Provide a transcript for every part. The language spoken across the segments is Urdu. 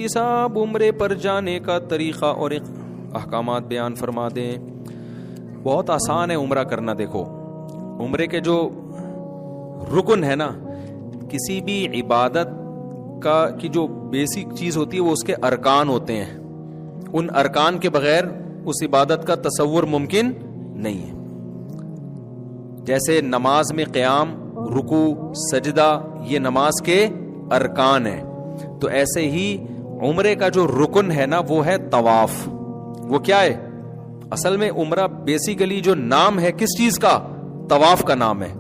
مفتی صاحب عمرے پر جانے کا طریقہ اور احکامات بیان فرما دیں. بہت آسان ہے عمرہ کرنا. دیکھو عمرے کے جو رکن ہے نا, کسی بھی عبادت کی جو بیسک چیز ہوتی ہے وہ اس کے ارکان ہوتے ہیں. ان ارکان کے بغیر اس عبادت کا تصور ممکن نہیں ہے. جیسے نماز میں قیام, رکوع, سجدہ, یہ نماز کے ارکان ہیں, تو ایسے ہی عمرے کا جو رکن ہے نا وہ ہے طواف. وہ کیا ہے اصل میں؟ عمرہ بیسیکلی جو نام ہے کس چیز کا؟ طواف کا نام ہے.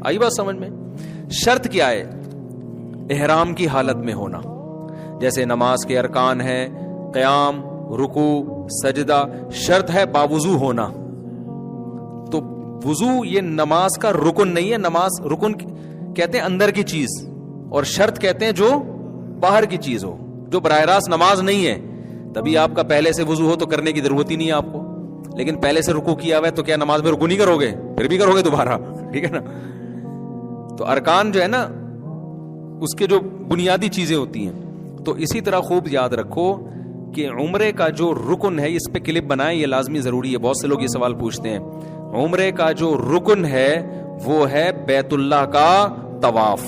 آئی بات سمجھ میں؟ شرط کیا ہے؟ احرام کی حالت میں ہونا. جیسے نماز کے ارکان ہیں قیام, رکوع, سجدہ, شرط ہے باوضو ہونا. تو وضو یہ نماز کا رکن نہیں ہے. نماز رکن کہتے ہیں اندر کی چیز, اور شرط کہتے ہیں جو باہر کی چیز ہو, جو براہ راست نماز نہیں ہے. تبھی آپ کا پہلے سے وضو ہو تو کرنے کی ضرورت ہی نہیں ہے آپ کو. لیکن پہلے سے رکوع کیا ہوا ہے تو کیا نماز میں رکوع نہیں کرو گے؟ پھر بھی کرو گے دوبارہ, ٹھیک ہے نا. تو ارکان جو ہے نا اس کے جو بنیادی چیزیں ہوتی ہیں. تو اسی طرح خوب یاد رکھو کہ عمرے کا جو رکن ہے, اس پہ کلپ بنائیں, یہ لازمی ضروری ہے. بہت سے لوگ یہ سوال پوچھتے ہیں. عمرے کا جو رکن ہے وہ ہے بیت اللہ کا طواف.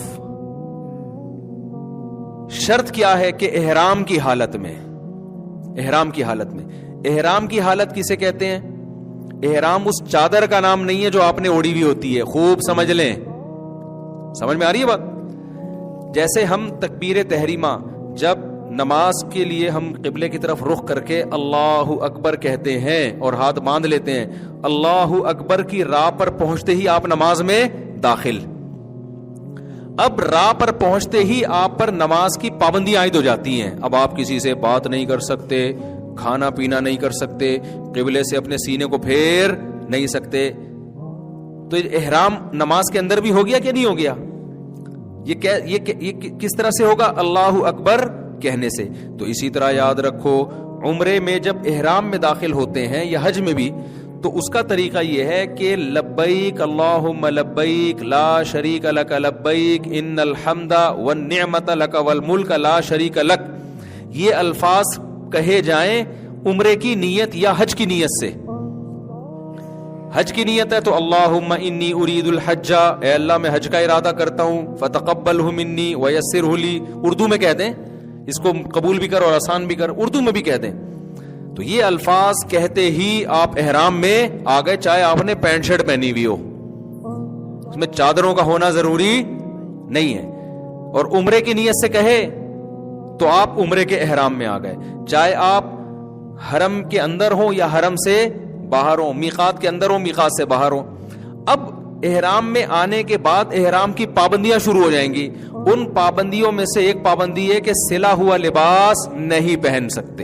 شرط کیا ہے کہ احرام کی حالت میں. احرام کی حالت میں. احرام کی حالت کسے کہتے ہیں؟ احرام اس چادر کا نام نہیں ہے جو آپ نے اوڑی ہوئی ہوتی ہے. خوب سمجھ لیں. سمجھ میں آ رہی ہے بات؟ جیسے ہم تکبیر تحریمہ جب نماز کے لیے ہم قبلے کی طرف رخ کر کے اللہ اکبر کہتے ہیں اور ہاتھ باندھ لیتے ہیں, اللہ اکبر کی راہ پر پہنچتے ہی آپ نماز میں داخل. اب راہ پر پہنچتے ہی آپ پر نماز کی پابندیاں عائد ہو جاتی ہیں. اب آپ کسی سے بات نہیں کر سکتے, کھانا پینا نہیں کر سکتے, قبلے سے اپنے سینے کو پھیر نہیں سکتے. تو احرام نماز کے اندر بھی ہو گیا کہ نہیں ہو گیا؟ یہ کس طرح سے ہوگا؟ اللہ اکبر کہنے سے. تو اسی طرح یاد رکھو عمرے میں جب احرام میں داخل ہوتے ہیں یا حج میں بھی, تو اس کا طریقہ یہ ہے کہ لبیک اللہم لبیک لا شریک لک لبیک ان الحمد والنعمت لک والملک لا شریک لک. یہ الفاظ کہے جائیں عمرے کی نیت یا حج کی نیت سے. حج کی نیت ہے تو اللہم انی ارید الحج, اے اللہ میں حج کا ارادہ کرتا ہوں, فتقبلہ منی ویسرہ لی. اردو میں کہہ دیں اس کو, قبول بھی کر اور آسان بھی کر, اردو میں بھی کہہ دیں. تو یہ الفاظ کہتے ہی آپ احرام میں آ گئے, چاہے آپ نے پینٹ شرٹ پہنی ہوئی ہو, اس میں چادروں کا ہونا ضروری نہیں ہے. اور عمرے کی نیت سے کہے تو آپ عمرے کے احرام میں آ گئے, چاہے آپ حرم کے اندر ہوں یا حرم سے باہر ہوں, میقات کے اندر ہوں میقات سے باہر ہوں. اب احرام میں آنے کے بعد احرام کی پابندیاں شروع ہو جائیں گی. ان پابندیوں میں سے ایک پابندی ہے کہ سلا ہوا لباس نہیں پہن سکتے.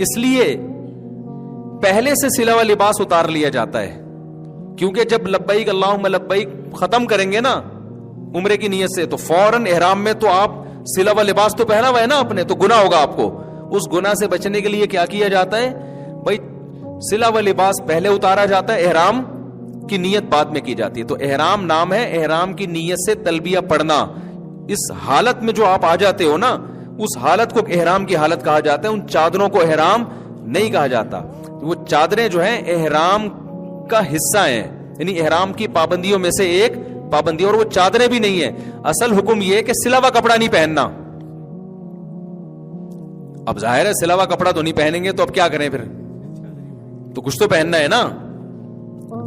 اس لیے پہلے سے سلا ہوا لباس اتار لیا جاتا ہے, کیونکہ جب لبیک اللہم لبیک ختم کریں گے نا عمرے کی نیت سے, تو فوراً احرام میں تو آپ سلا ہوا لباس تو پہنا ہوا ہے نا اپنے, تو گناہ ہوگا آپ کو. اس گناہ سے بچنے کے لیے کیا کیا جاتا ہے بھائی؟ سلا ہوا لباس پہلے اتارا جاتا ہے, احرام کی نیت بعد میں کی جاتی ہے. تو احرام نام ہے احرام کی نیت سے تلبیہ پڑھنا. اس حالت میں جو آپ آ جاتے ہو نا, اس حالت کو احرام کی حالت کہا جاتا ہے. ان چادروں کو احرام نہیں کہا جاتا. وہ چادریں جو ہیں احرام کا حصہ ہیں, یعنی احرام کی پابندیوں میں سے ایک پابندی, اور وہ چادریں بھی نہیں ہیں. اصل حکم یہ ہے کہ سلا ہوا کپڑا نہیں پہننا. اب ظاہر ہے سلا ہوا کپڑا تو نہیں پہنیں گے, تو اب کیا کریں پھر؟ تو کچھ تو پہننا ہے نا.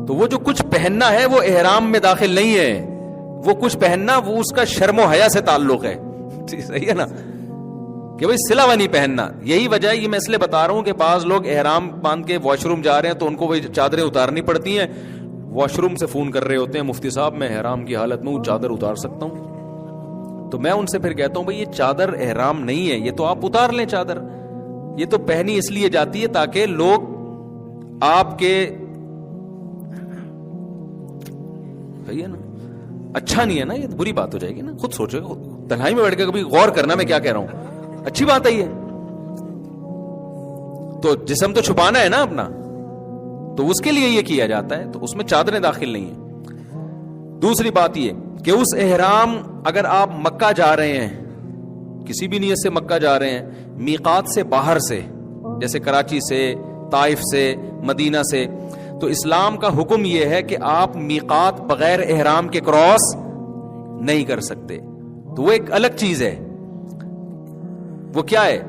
تو وہ جو کچھ پہننا ہے وہ احرام میں داخل نہیں ہے. وہ کچھ پہننا وہ اس کا شرم و حیا سے تعلق ہے. صحیح ہے نا, کہ بھائی سلا ہوا نہیں پہننا. یہی وجہ ہے, یہ میں اس لیے بتا رہا ہوں کہ بعض لوگ احرام باندھ کے واش روم جا رہے ہیں تو ان کو وہ چادریں اتارنی پڑتی ہیں. واش روم سے فون کر رہے ہوتے ہیں, مفتی صاحب میں احرام کی حالت میں وہ چادر اتار سکتا ہوں؟ تو میں ان سے پھر کہتا ہوں بھائی یہ چادر احرام نہیں ہے, یہ تو آپ اتار لیں چادر. یہ تو پہنی اس لیے جاتی ہے تاکہ لوگ آپ کے, صحیح ہے نا, اچھا نہیں ہے نا, یہ بری بات ہو جائے گی نا. خود سوچو, تنہائی میں بیٹھ کے کبھی غور کرنا میں کیا کہہ رہا ہوں. اچھی بات ہے یہ. تو جسم تو چھپانا ہے نا اپنا, تو اس کے لیے یہ کیا جاتا ہے. تو اس میں چادریں داخل نہیں ہیں. دوسری بات یہ کہ اس احرام, اگر آپ مکہ جا رہے ہیں کسی بھی نیت سے مکہ جا رہے ہیں، میقات سے باہر سے، جیسے کراچی سے، طائف سے، مدینہ سے، تو اسلام کا حکم یہ ہے کہ آپ میقات بغیر احرام کے کراس نہیں کر سکتے. تو وہ ایک الگ چیز ہے. وہ کیا ہے؟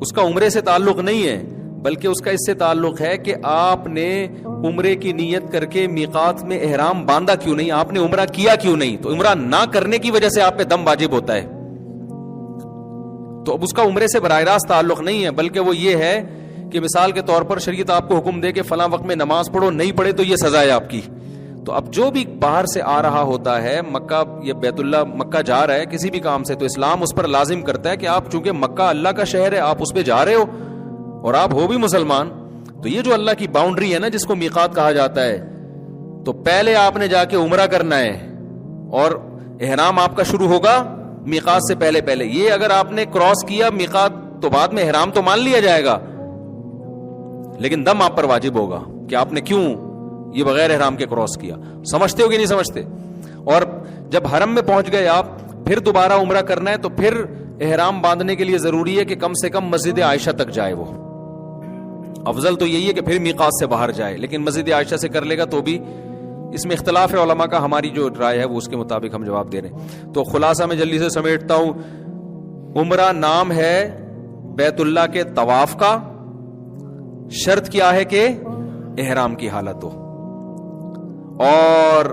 اس کا عمرے سے تعلق نہیں ہے، بلکہ اس کا اس سے تعلق ہے کہ آپ نے عمرے کی نیت کر کے میقات میں احرام باندھا کیوں نہیں، آپ نے عمرہ کیا کیوں نہیں. تو عمرہ نہ کرنے کی وجہ سے آپ پہ دم واجب ہوتا ہے. تو اب اس کا عمرے سے براہ راست تعلق نہیں ہے، بلکہ وہ یہ ہے کہ مثال کے طور پر شریعت آپ کو حکم دے کہ فلاں وقت میں نماز پڑھو، نہیں پڑھے تو یہ سزا ہے آپ کی. تو اب جو بھی باہر سے آ رہا ہوتا ہے مکہ یا بیت اللہ مکہ جا رہا ہے کسی بھی کام سے، تو اسلام اس پر لازم کرتا ہے کہ آپ چونکہ مکہ اللہ کا شہر ہے، آپ اس پہ جا رہے ہو اور آپ ہو بھی مسلمان، تو یہ جو اللہ کی باؤنڈری ہے نا جس کو میقات کہا جاتا ہے، تو پہلے آپ نے جا کے عمرہ کرنا ہے اور احرام آپ کا شروع ہوگا میقات سے پہلے. یہ اگر آپ نے کراس کیا میقات تو بعد میں احرام تو مان لیا جائے گا، لیکن دم آپ پر واجب ہوگا کہ آپ نے کیوں یہ بغیر احرام کے کراس کیا. سمجھتے ہو کہ نہیں سمجھتے؟ اور جب حرم میں پہنچ گئے آپ، پھر دوبارہ عمرہ کرنا ہے تو پھر احرام باندھنے کے لیے ضروری ہے کہ کم سے کم مسجد عائشہ تک جائے. وہ افضل تو یہی ہے کہ پھر میقات سے باہر جائے، لیکن مسجد عائشہ سے کر لے گا تو بھی اس میں اختلاف ہے علماء کا. ہماری جو رائے ہے وہ اس کے مطابق ہم جواب دے رہے ہیں. تو خلاصہ میں جلدی سے سمیٹتا ہوں. عمرہ نام ہے بیت اللہ کے طواف کا، شرط کیا ہے کہ احرام کی حالت ہو. اور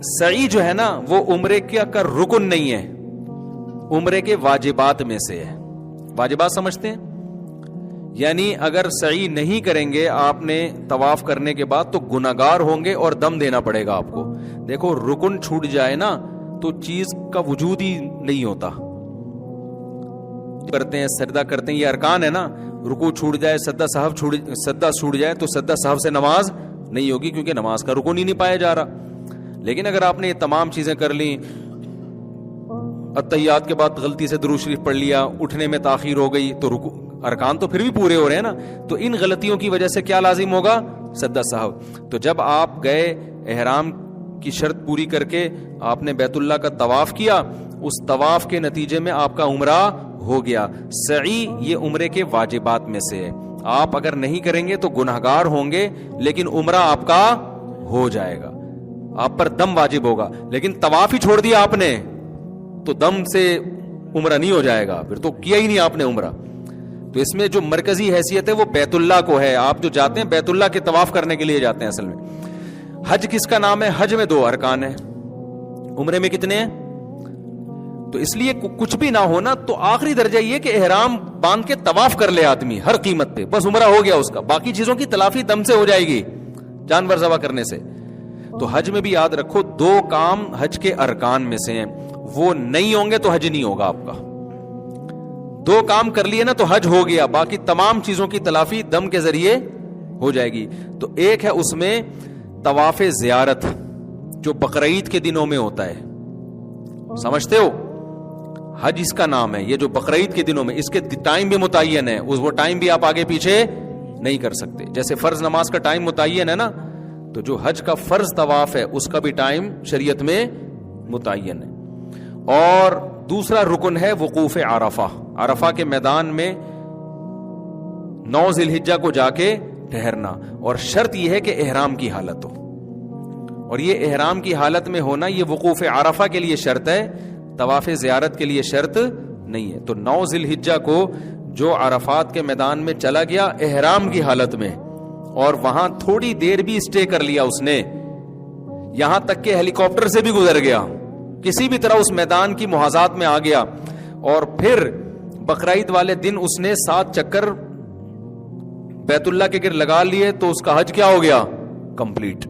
سعی جو ہے نا وہ عمرے کا رکن نہیں ہے، عمرے کے واجبات میں سے ہے. واجبات سمجھتے ہیں؟ یعنی اگر سعی نہیں کریں گے آپ نے طواف کرنے کے بعد تو گناہگار ہوں گے اور دم دینا پڑے گا آپ کو. دیکھو رکن چھوٹ جائے نا تو چیز کا وجود ہی نہیں ہوتا. کرتے ہیں سجدہ کرتے ہیں، یہ ارکان ہے نا. رکوع چھوٹ جائے، سجدہ چھوٹ جائے تو سجدہ سہو سے نماز نہیں ہوگی، کیونکہ نماز کا رکن ہی نہیں پایا جا رہا. لیکن اگر آپ نے یہ تمام چیزیں کر لیں، اتحیات کے بعد غلطی سے درود شریف پڑھ لیا، اٹھنے میں تاخیر ہو گئی، تو ارکان تو پھر بھی پورے ہو رہے ہیں نا. تو ان غلطیوں کی وجہ سے کیا لازم ہوگا؟ سجدہ سہو. تو جب آپ گئے احرام کی شرط پوری کر کے آپ نے بیت اللہ کا طواف کیا، اس طواف کے نتیجے میں آپ کا عمرہ ہو گیا. سعی یہ عمرے کے واجبات میں سے ہے. آپ اگر نہیں کریں گے تو گناہگار ہوں گے، لیکن عمرہ آپ کا ہو جائے گا، آپ پر دم واجب ہوگا. لیکن طواف ہی چھوڑ دیا آپ نے تو دم سے عمرہ نہیں ہو جائے گا، پھر تو کیا ہی نہیں آپ نے عمرہ. تو اس میں جو مرکزی حیثیت ہے وہ بیت اللہ کو ہے. آپ جو جاتے ہیں بیت اللہ کے طواف کرنے کے لیے جاتے ہیں. اصل میں حج کس کا نام ہے؟ حج میں 2 ارکان ہیں، عمرے میں کتنے ہیں؟ تو اس لیے کچھ بھی نہ ہونا تو آخری درجہ یہ کہ احرام باندھ کے طواف کر لے آدمی ہر قیمت پہ، بس عمرہ ہو گیا اس کا. باقی چیزوں کی تلافی دم سے ہو جائے گی، جانور ذبح کرنے سے. تو حج میں بھی یاد رکھو 2 کام حج کے ارکان میں سے ہیں، وہ نہیں ہوں گے تو حج نہیں ہوگا آپ کا. 2 کام کر لیے نا تو حج ہو گیا، باقی تمام چیزوں کی تلافی دم کے ذریعے ہو جائے گی. تو ایک ہے اس میں طواف زیارت جو بقرعید کے دنوں میں ہوتا ہے، سمجھتے ہو؟ حج اس کا نام ہے. یہ جو بقرعید کے دنوں میں، اس کے ٹائم بھی متعین ہے، وہ ٹائم بھی آپ آگے پیچھے نہیں کر سکتے. جیسے فرض نماز کا ٹائم متعین ہے نا، تو جو حج کا فرض طواف ہے اس کا بھی ٹائم شریعت میں متعین ہے. اور دوسرا رکن ہے وقوف عرفہ. عرفہ کے میدان میں 9 ذی الحجہ کو جا کے ٹھہرنا، اور شرط یہ ہے کہ احرام کی حالت ہو. اور یہ احرام کی حالت میں ہونا یہ وقوف عرفہ کے لیے شرط ہے، طواف زیارت کے لیے شرط نہیں ہے. تو 9 ذی الحجہ کو جو عرفات کے میدان میں چلا گیا احرام کی حالت میں، اور وہاں تھوڑی دیر بھی اسٹے کر لیا اس نے، یہاں تک کہ ہیلی کاپٹر سے بھی گزر گیا، کسی بھی طرح اس میدان کی محاذات میں آ گیا، اور پھر بقرعید والے دن اس نے 7 چکر بیت اللہ کے گرد لگا لیے، تو اس کا حج کیا ہو گیا؟ کمپلیٹ.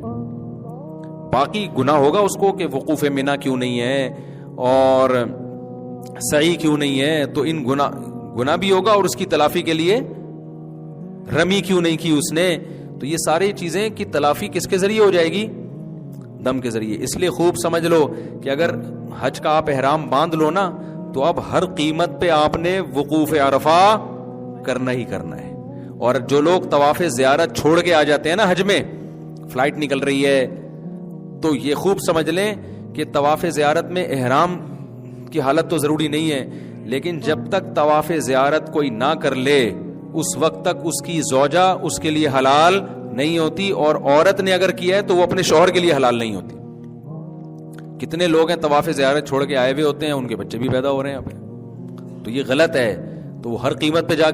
باقی گناہ ہوگا اس کو کہ وقوف منی کیوں نہیں ہے اور سعی کیوں نہیں ہے، تو ان گناہ بھی ہوگا، اور اس کی تلافی کے لیے رمی کیوں نہیں کی اس نے. تو یہ ساری چیزیں کی تلافی کس کے ذریعے ہو جائے گی؟ دم کے ذریعے. اس لیے خوب سمجھ لو کہ اگر حج کا آپ احرام باندھ لو نا تو اب ہر قیمت پہ آپ نے وقوف عرفہ کرنا ہی کرنا ہے. اور جو لوگ طواف زیارت چھوڑ کے آ جاتے ہیں نا حج میں، فلائٹ نکل رہی ہے، تو یہ خوب سمجھ لیں کہ طواف زیارت میں احرام کی حالت تو ضروری نہیں ہے، لیکن جب تک طواف زیارت کوئی نہ کر لے اس وقت تک اس کی زوجہ اس کے لیے حلال نہیں ہوتی, اور عورت نے اگر کیا ہے تو وہ اپنے شوہر کے لیے حلال نہیں ہوتی. کتنے لوگ ہیں طواف زیارت چھوڑ کے آئے ہوئے ہوتے ہیں, ان کے بچے بھی پیدا ہو رہے ہیں یہاں پہ, تو یہ غلط ہے. تو وہ ہر قیمت پہ جا کے